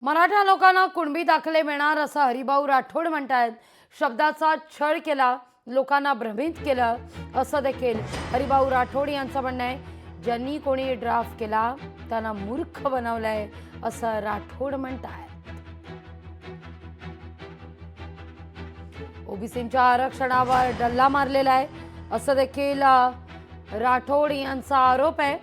मराठा लोकांना कुणबी दाखले मिळणार असं हरिभाऊ राठोड म्हणतात. शब्दाचा छळ केला, लोकांना भ्रमित केलं असं देखील हरिभाऊ राठोड यांचं म्हणणं आहे. ज्यांनी कोणी ड्राफ्ट केला त्यांना मूर्ख बनवलंय असं राठोड म्हणतात. ओबीसींच्या आरक्षणावर डल्ला मारलेला आहे असं देखील राठोड यांचा आरोप आहे.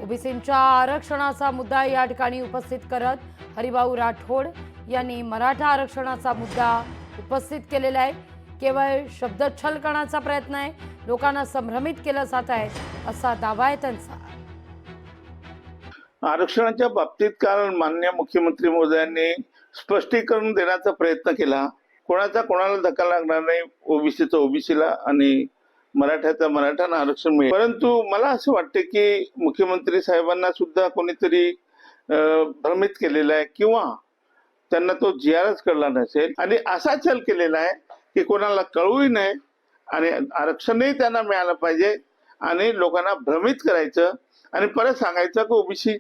ओबीसींच्या आरक्षणाचा मुद्दा या ठिकाणी उपस्थित करत हरिभाऊ राठोड यांनी मराठा आरक्षणाचा मुद्दा उपस्थित केलेला आहे. केवळ शब्दछल करण्याचा प्रयत्न आहे, लोकांना संभ्रमित केलं जात आहे असा दावा आहे त्यांचा. आरक्षणाच्या बाबतीत काल माननीय मुख्यमंत्री महोदयांनी स्पष्टीकरण देण्याचा प्रयत्न केला. कोणाला धक्का लागणार नाही, ओबीसीचा ओबीसीला आणि मराठ्याचा मराठ्यांना आरक्षण मिळेल. परंतु मला असं वाटतं की मुख्यमंत्री साहेबांना सुद्धा कोणीतरी भ्रमित केलेला आहे किंवा त्यांना तो जी.आरच कळला नसेल आणि असा छल केलेला आहे की कोणाला कळूही नये आणि आरक्षणही त्यांना मिळालं पाहिजे आणि लोकांना भ्रमित करायचं आणि परत सांगायचं की ओबीसी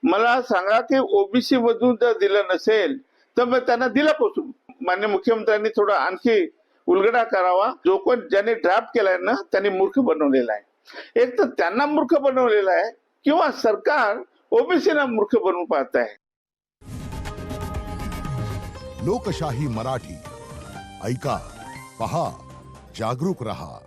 मला सांगा की ओबीसी मधून जर दिलं नसेल तर मग त्यांना दिलं पोचून. माननीय मुख्यमंत्र्यांनी थोडा आणखी उलगडा करावा. जो कोण ज्यांनी ड्राफ्ट केलाय ना त्यांनी मूर्ख बनवलेला आहे. एक तर त्यांना मूर्ख बनवलेला आहे किंवा सरकार ओबीसीला मूर्ख बनवून पाहत आहे. लोकशाही मराठी ऐका, पहा, जागरूक रहा.